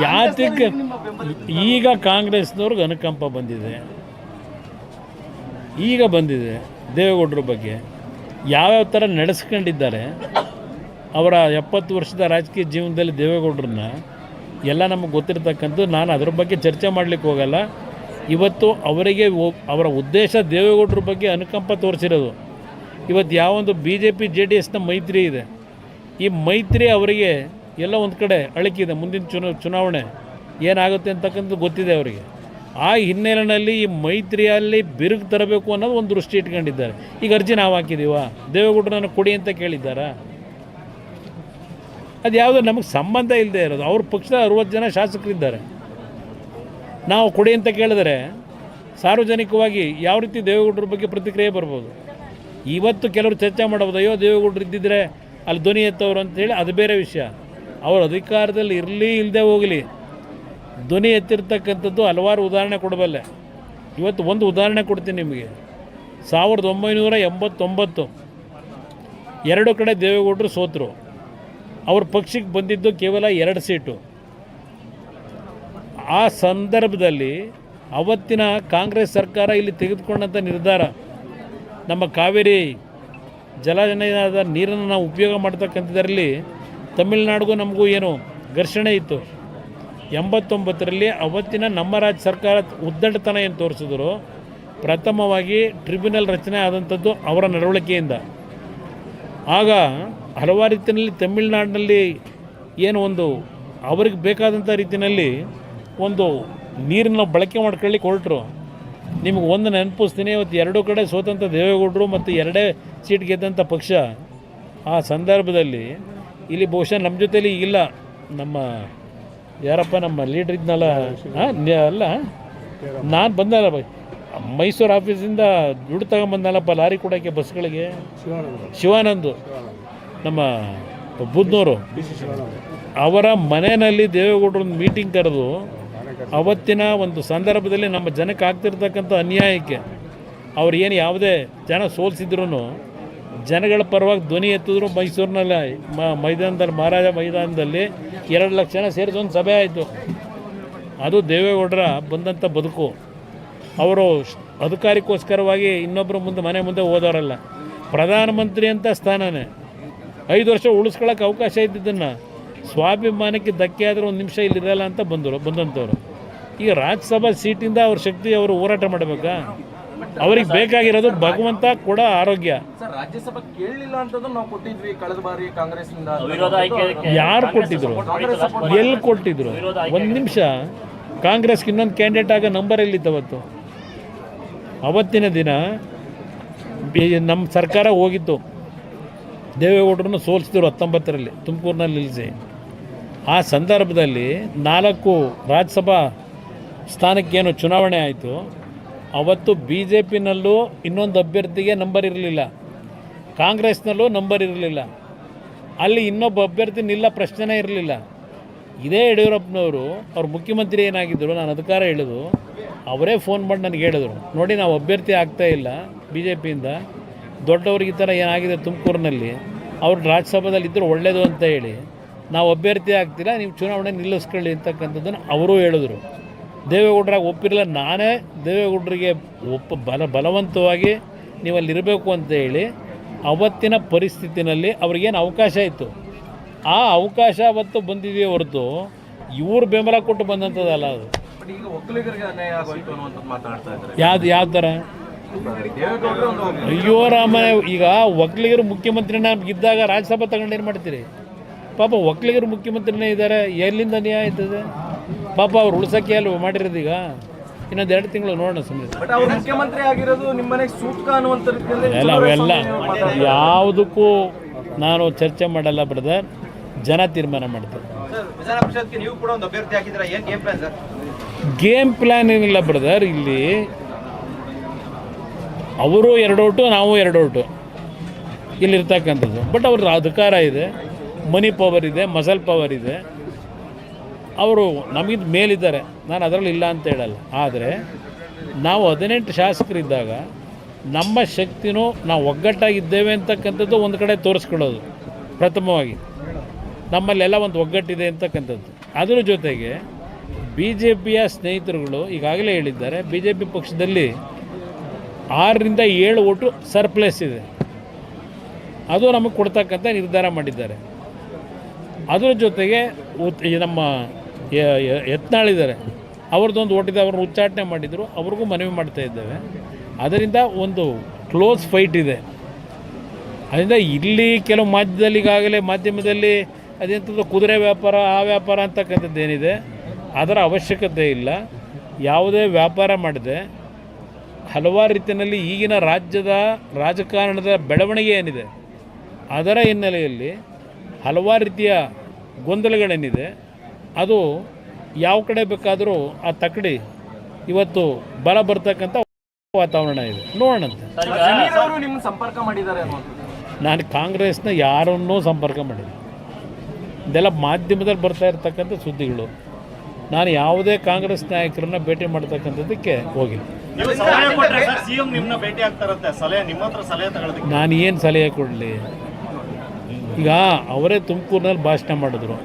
ಯಾತಕ್ಕೆ ಈಗ ಕಾಂಗ್ರೆಸ್ನವ್ರಿಗೆ ಅನುಕಂಪ ಬಂದಿದೆ, ಈಗ ಬಂದಿದೆ ದೇವೇಗೌಡರ ಬಗ್ಗೆ ಯಾವ್ಯಾವ ಥರ ನಡೆಸ್ಕೊಂಡಿದ್ದಾರೆ. ಅವರ 70 ವರ್ಷದ ರಾಜಕೀಯ ಜೀವನದಲ್ಲಿ ದೇವೇಗೌಡರನ್ನ ಎಲ್ಲ ನಮಗೆ ಗೊತ್ತಿರ್ತಕ್ಕಂಥದ್ದು. ನಾನು ಅದ್ರ ಬಗ್ಗೆ ಚರ್ಚೆ ಮಾಡಲಿಕ್ಕೆ ಹೋಗಲ್ಲ. ಇವತ್ತು ಅವರಿಗೆ ಅವರ ಉದ್ದೇಶ ದೇವೇಗೌಡರ ಬಗ್ಗೆ ಅನುಕಂಪ ತೋರಿಸಿರೋದು. ಇವತ್ತು ಯಾವೊಂದು BJP JDSನ ಮೈತ್ರಿ ಇದೆ, ಈ ಮೈತ್ರಿ ಅವರಿಗೆ ಎಲ್ಲ ಒಂದು ಕಡೆ ಅಳಕಿದೆ. ಮುಂದಿನ ಚುನಾವಣೆ ಏನಾಗುತ್ತೆ ಅಂತಕ್ಕಂಥದ್ದು ಗೊತ್ತಿದೆ ಅವರಿಗೆ. ಆ ಹಿನ್ನೆಲೆಯಲ್ಲಿ ಈ ಮೈತ್ರಿಯಲ್ಲಿ ಬಿರುಕು ತರಬೇಕು ಅನ್ನೋದು ಒಂದು ದೃಷ್ಟಿ ಇಟ್ಕೊಂಡಿದ್ದಾರೆ. ಈಗ ಅರ್ಜಿ ನಾವು ಹಾಕಿದ್ದೀವ, ದೇವೇಗೌಡರನ್ನು ಕೊಡಿ ಅಂತ ಕೇಳಿದ್ದಾರಾ? ಅದು ಯಾವುದೋ ನಮಗೆ ಸಂಬಂಧ ಇಲ್ಲದೆ ಇರೋದು. ಅವ್ರ ಪಕ್ಷದ 60 ಜನ ಶಾಸಕರಿದ್ದಾರೆ. ನಾವು ಕೊಡಿ ಅಂತ ಕೇಳಿದರೆ ಸಾರ್ವಜನಿಕವಾಗಿ ಯಾವ ರೀತಿ ದೇವೇಗೌಡರ ಬಗ್ಗೆ ಪ್ರತಿಕ್ರಿಯೆ ಬರ್ಬೋದು. ಇವತ್ತು ಕೆಲವರು ಚರ್ಚೆ ಮಾಡ್ಬೋದು, ಅಯ್ಯೋ ದೇವೇಗೌಡರು ಇದ್ದಿದ್ದರೆ ಅಲ್ಲಿ ಧ್ವನಿ ಎತ್ತವರು ಅಂತೇಳಿ, ಅದು ಬೇರೆ ವಿಷಯ. ಅವರು ಅಧಿಕಾರದಲ್ಲಿ ಇರಲಿ ಇಲ್ಲದೆ ಹೋಗಲಿ, ಧ್ವನಿ ಎತ್ತಿರ್ತಕ್ಕಂಥದ್ದು ಹಲವಾರು ಉದಾಹರಣೆ ಕೊಡಬಲ್ಲೆ. ಇವತ್ತು ಒಂದು ಉದಾಹರಣೆ ಕೊಡ್ತೀನಿ ನಿಮಗೆ. 1989 2 ಕಡೆ ದೇವೇಗೌಡರು ಸೋತರು. ಅವ್ರ ಪಕ್ಷಕ್ಕೆ ಬಂದಿದ್ದು ಕೇವಲ 2 ಸೀಟು. ಆ ಸಂದರ್ಭದಲ್ಲಿ ಅವತ್ತಿನ ಕಾಂಗ್ರೆಸ್ ಸರ್ಕಾರ ಇಲ್ಲಿ ತೆಗೆದುಕೊಂಡಂಥ ನಿರ್ಧಾರ, ನಮ್ಮ ಕಾವೇರಿ ಜಲನಯದ ನೀರನ್ನು ನಾವು ಉಪಯೋಗ ಮಾಡ್ತಕ್ಕಂಥದ್ರಲ್ಲಿ ತಮಿಳುನಾಡಿಗೂ ನಮಗೂ ಏನು ಘರ್ಷಣೆ ಇತ್ತು. 89ರಲ್ಲಿ ಅವತ್ತಿನ ನಮ್ಮ ರಾಜ್ಯ ಸರ್ಕಾರ ಉದ್ದಟತನ ಏನು ತೋರಿಸಿದ್ರು, ಪ್ರಥಮವಾಗಿ ಟ್ರಿಬ್ಯುನಲ್ ರಚನೆ ಆದಂಥದ್ದು ಅವರ ನಡವಳಿಕೆಯಿಂದ. ಆಗ ಹಲವಾರು ರೀತಿಯಲ್ಲಿ ತಮಿಳುನಾಡಿನಲ್ಲಿ ಏನು ಒಂದು ಅವ್ರಿಗೆ ಬೇಕಾದಂಥ ರೀತಿಯಲ್ಲಿ ಒಂದು ನೀರನ್ನ ಬಳಕೆ ಮಾಡ್ಕೊಳ್ಳಿಕ್ಕೆ ಹೊರಟರು. ನಿಮಗೆ ಒಂದು ನೆನಪಿಸ್ತೀನಿ, ಇವತ್ತು 2 ಕಡೆ ಸೋತಂಥ ದೇವೇಗೌಡರು ಮತ್ತು 2 ಸೀಟ್ ಗೆದ್ದಂಥ ಪಕ್ಷ. ಆ ಸಂದರ್ಭದಲ್ಲಿ ಇಲ್ಲಿ ಬಹುಶಃ ನಮ್ಮ ಜೊತೆಲಿ ಇಲ್ಲ, ನಮ್ಮ ಯಾರಪ್ಪ ನಮ್ಮ ಲೀಡ್ರ್ ಇದ್ನಲ್ಲ, ಅಲ್ಲ ನಾನು ಬಂದಲ್ಲ ಮೈಸೂರು ಆಫೀಸಿಂದ ದುಡ್ಡು ತಗೊಂಬಂದಲ್ಲಪ್ಪ ಲಾರಿ ಕೊಡೋಕ್ಕೆ ಬಸ್ಗಳಿಗೆ, ಶಿವಾನಂದ್ ನಮ್ಮ ಬುದ್ನೂರು, ಅವರ ಮನೆಯಲ್ಲಿ ದೇವೇಗೌಡರೊಂದು ಮೀಟಿಂಗ್ ಕರೆದು ಅವತ್ತಿನ ಒಂದು ಸಂದರ್ಭದಲ್ಲಿ ನಮ್ಮ ಜನಕ್ಕೆ ಆಗ್ತಿರ್ತಕ್ಕಂಥ ಅನ್ಯಾಯಕ್ಕೆ ಅವ್ರು ಏನು ಯಾವುದೇ ಜನ ಸೋಲಿಸಿದ್ರು ಜನಗಳ ಪರವಾಗಿ ಧ್ವನಿ ಎತ್ತಿದ್ರು. ಮೈಸೂರಿನಲ್ಲಿ ಮೈದಾನದಲ್ಲಿ, ಮಹಾರಾಜ ಮೈದಾನದಲ್ಲಿ 2 ಲಕ್ಷ ಜನ ಸೇರಿಸಿ ಒಂದು ಸಭೆ ಆಯಿತು. ಅದು ದೇವೇಗೌಡರ ಬಂದಂಥ ಬದುಕು. ಅವರು ಅಧಿಕಾರಕ್ಕೋಸ್ಕರವಾಗಿ ಇನ್ನೊಬ್ಬರು ಮನೆ ಮುಂದೆ ಹೋದವರಲ್ಲ. ಪ್ರಧಾನಮಂತ್ರಿ ಅಂತ ಸ್ಥಾನನೇ 5 ವರ್ಷ ಉಳಿಸ್ಕೊಳ್ಳೋಕೆ ಅವಕಾಶ ಇದ್ದಿದ್ದನ್ನು ಸ್ವಾಭಿಮಾನಕ್ಕೆ ಧಕ್ಕೆ ಆದರೆ 1 ನಿಮಿಷ ಇಲ್ಲಿರಲ್ಲ ಅಂತ ಬಂದಂಥವ್ರು. ಈಗ ರಾಜ್ಯಸಭಾ ಸೀಟಿಂದ ಅವ್ರ ಶಕ್ತಿ ಅವರು ಹೋರಾಟ ಮಾಡಬೇಕಾ? ಅವ್ರಿಗೆ ಬೇಕಾಗಿರೋದು ಭಗವಂತ ಕೂಡ ಆರೋಗ್ಯ. ಯಾರು ಕೊಟ್ಟಿದ್ರು? ಎಲ್ಲಿ ಕೊಟ್ಟಿದ್ರು? 1 ನಿಮಿಷ. ಕಾಂಗ್ರೆಸ್ಗೆ ಇನ್ನೊಂದು ಕ್ಯಾಂಡಿಡೇಟ್ ಆಗ ನಂಬರ್ ಎಲ್ಲಿತ್ತವತ್ತು? ಅವತ್ತಿನ ದಿನ ನಮ್ಮ ಸರ್ಕಾರ ಹೋಗಿತ್ತು, ದೇವೇಗೌಡರನ್ನು ಸೋಲಿಸಿದ್ರು 19ರಲ್ಲಿ ತುಮಕೂರಿನಲ್ಲಿ ನಿಲ್ಲಿಸಿ. ಆ ಸಂದರ್ಭದಲ್ಲಿ 4 ರಾಜ್ಯಸಭಾ ಸ್ಥಾನಕ್ಕೇನು ಚುನಾವಣೆ ಆಯಿತು. ಅವತ್ತು BJPನಲ್ಲೂ ಇನ್ನೊಂದು ಅಭ್ಯರ್ಥಿಗೆ ನಂಬರ್ ಇರಲಿಲ್ಲ, ಕಾಂಗ್ರೆಸ್ನಲ್ಲೂ ನಂಬರ್ ಇರಲಿಲ್ಲ. ಅಲ್ಲಿ ಇನ್ನೊಬ್ಬ ಅಭ್ಯರ್ಥಿ ನಿಲ್ಲ ಪ್ರಶ್ನೆನೇ ಇರಲಿಲ್ಲ. ಇದೇ ಯಡಿಯೂರಪ್ಪನವರು ಅವ್ರ ಮುಖ್ಯಮಂತ್ರಿ ಏನಾಗಿದ್ದರು, ನಾನು ಅಧಿಕಾರ ಹೇಳಿದು, ಅವರೇ ಫೋನ್ ಮಾಡಿ ನನಗೆ ಹೇಳಿದ್ರು, ನೋಡಿ ನಾವು ಅಭ್ಯರ್ಥಿ ಆಗ್ತಾಯಿಲ್ಲ BJPಯಿಂದ, ದೊಡ್ಡವ್ರಿಗೆ ಈ ಥರ ಏನಾಗಿದೆ ತುಮಕೂರಿನಲ್ಲಿ, ಅವ್ರು ರಾಜ್ಯಸಭಾದಲ್ಲಿ ಇದ್ದರೂ ಒಳ್ಳೆಯದು ಅಂತ ಹೇಳಿ ನಾವು ಅಭ್ಯರ್ಥಿ ಆಗ್ತಿಲ್ಲ, ನೀವು ಚುನಾವಣೆ ನಿಲ್ಲಿಸ್ಕೊಳ್ಳಿ ಅಂತಕ್ಕಂಥದ್ದನ್ನು ಅವರೂ ಹೇಳಿದ್ರು. ದೇವೇಗೌಡರಾಗ ಒಪ್ಪಿರಲಿಲ್ಲ. ನಾನೇ ದೇವೇಗೌಡರಿಗೆ ಬಲವಂತವಾಗಿ ನೀವು ಅಲ್ಲಿರಬೇಕು ಅಂತ ಹೇಳಿ ಅವತ್ತಿನ ಪರಿಸ್ಥಿತಿನಲ್ಲಿ ಅವ್ರಿಗೇನು ಅವಕಾಶ ಇತ್ತು, ಆ ಅವಕಾಶ ಅವತ್ತು ಬಂದಿದೆಯೇ ಹೊರತು ಇವ್ರು ಬೆಂಬಲ ಕೊಟ್ಟು ಬಂದಂಥದ್ದಲ್ಲ. ಅದು ಯಾವ ಥರ? ಅಯ್ಯೋ ರಾಮ, ಈಗ ಒಕ್ಕಲಿಗರು ಮುಖ್ಯಮಂತ್ರಿನ ಇದ್ದಾಗ ರಾಜ್ಯಸಭಾ ತಗೊಂಡು ಏನು ಮಾಡ್ತೀರಿ? ಪಾಪ ಒಕ್ಕಲಿಗರು ಮುಖ್ಯಮಂತ್ರಿನೇ ಇದ್ದಾರೆ, ಎಲ್ಲಿಂದ ನ್ಯಾಯ ಆಯ್ತದೆ? ಪಾಪ ಅವ್ರು ಉಳ್ಸೋಕ್ಕೆ ಅಲ್ವ ಮಾಡಿರೋದು. ಈಗ ಇನ್ನೊಂದು 2 ತಿಂಗಳು ನೋಡೋಣ ಸುಮ್ಮನೆ. ಮುಖ್ಯಮಂತ್ರಿ ಆಗಿರೋದು ನಿಮ್ಮನೆಗೆ ಸೂಕ್ತ ಅನ್ನುವಂಥ ಎಲ್ಲ ಅವೆಲ್ಲ ಯಾವುದಕ್ಕೂ ನಾನು ಚರ್ಚೆ ಮಾಡಲ್ಲ ಬ್ರದರ್, ಜನ ತೀರ್ಮಾನ ಮಾಡ್ತಾರೆ. ಗೇಮ್ ಪ್ಲಾನ್ ಏನಿಲ್ಲ ಬ್ರದರ್. ಇಲ್ಲಿ ಅವರು 2 ಓಟು, ನಾವು 2 ಓಟು ಇಲ್ಲಿರ್ತಕ್ಕಂಥದ್ದು. ಬಟ್ ಅವ್ರ ಅಧಿಕಾರ ಇದೆ, ಮನಿ ಪವರ್ ಇದೆ, ಮಸಲ್ ಪವರ್ ಇದೆ. ಅವರು ನಮಗಿಂತ ಮೇಲಿದ್ದಾರೆ, ನಾನು ಅದರಲ್ಲಿ ಇಲ್ಲ ಅಂತ ಹೇಳಲ್ಲ. ಆದರೆ ನಾವು 18 ಶಾಸಕರಿದ್ದಾಗ ನಮ್ಮ ಶಕ್ತಿನೂ ನಾವು ಒಗ್ಗಟ್ಟಾಗಿದ್ದೇವೆ ಅಂತಕ್ಕಂಥದ್ದು ಒಂದು ಕಡೆ ತೋರಿಸ್ಕೊಳ್ಳೋದು. ಪ್ರಥಮವಾಗಿ ನಮ್ಮಲ್ಲೆಲ್ಲ ಒಂದು ಒಗ್ಗಟ್ಟಿದೆ ಅಂತಕ್ಕಂಥದ್ದು. ಅದರ ಜೊತೆಗೆ ಬಿ ಜೆ ಪಿಯ ಸ್ನೇಹಿತರುಗಳು ಈಗಾಗಲೇ ಹೇಳಿದ್ದಾರೆ, ಬಿ ಜೆ ಪಿ ಪಕ್ಷದಲ್ಲಿ 6ರಿಂದ 7 ಓಟು ಸರ್ಪ್ಲೇಸ್ ಇದೆ, ಅದು ನಮಗೆ ಕೊಡ್ತಕ್ಕಂಥ ನಿರ್ಧಾರ ಮಾಡಿದ್ದಾರೆ. ಅದರ ಜೊತೆಗೆ ನಮ್ಮ ಯತ್ನಾಳಿದ್ದಾರೆ, ಅವ್ರದ್ದೊಂದು ಓಟಿದೆ, ಅವ್ರನ್ನ ಉಚ್ಚಾಟನೆ ಮಾಡಿದರು, ಅವ್ರಿಗೂ ಮನವಿ ಮಾಡ್ತಾ ಇದ್ದೇವೆ. ಅದರಿಂದ ಒಂದು ಕ್ಲೋಸ್ ಫೈಟ್ ಇದೆ. ಅದರಿಂದ ಇಲ್ಲಿ ಕೆಲವು ಮಾಧ್ಯಮದಲ್ಲಿ ಅದೆಂಥದ್ದು ಕುದುರೆ ವ್ಯಾಪಾರ, ಆ ವ್ಯಾಪಾರ ಅಂತಕ್ಕಂಥದ್ದು ಏನಿದೆ, ಅದರ ಅವಶ್ಯಕತೆ ಇಲ್ಲ. ಯಾವುದೇ ವ್ಯಾಪಾರ ಮಾಡದೆ ಹಲವಾರು ರೀತಿಯಲ್ಲಿ ಈಗಿನ ರಾಜ್ಯದ ರಾಜಕಾರಣದ ಬೆಳವಣಿಗೆ ಏನಿದೆ ಅದರ ಹಿನ್ನೆಲೆಯಲ್ಲಿ ಹಲವಾರು ರೀತಿಯ ಗೊಂದಲಗಳೇನಿದೆ ಅದು ಯಾವ ಕಡೆ ಬೇಕಾದರೂ ಆ ತಕ್ಕಡಿ ಇವತ್ತು ಬಲ ಬರ್ತಕ್ಕಂಥ ವಾತಾವರಣ ಇದೆ. ನೋಡೋಣಂತೆ. ಜಮೀರ್ ಅವರು ನಿಮ್ಮ ಸಂಪರ್ಕ ಮಾಡಿದ್ದಾರೆ ಅನ್ನುವಂಥದ್ದು. ನಾನು ಕಾಂಗ್ರೆಸ್ನ ಯಾರನ್ನೂ ಸಂಪರ್ಕ ಮಾಡಿಲ್ಲ. ಇದೆಲ್ಲ ಮಾಧ್ಯಮದಲ್ಲಿ ಬರ್ತಾ ಇರ್ತಕ್ಕಂಥ ಸುದ್ದಿಗಳು. ನಾನು ಯಾವುದೇ ಕಾಂಗ್ರೆಸ್ ನಾಯಕರನ್ನ ಭೇಟಿ ಮಾಡ್ತಕ್ಕಂಥದ್ದಕ್ಕೆ ಹೋಗಿಲ್ಲ. ನಾನು ಏನು ಸಲಹೆ ಕೊಡಲಿ? ಈಗ ಅವರೇ ತುಮಕೂರಿನಲ್ಲಿ ಭಾಷಣ ಮಾಡಿದ್ರು.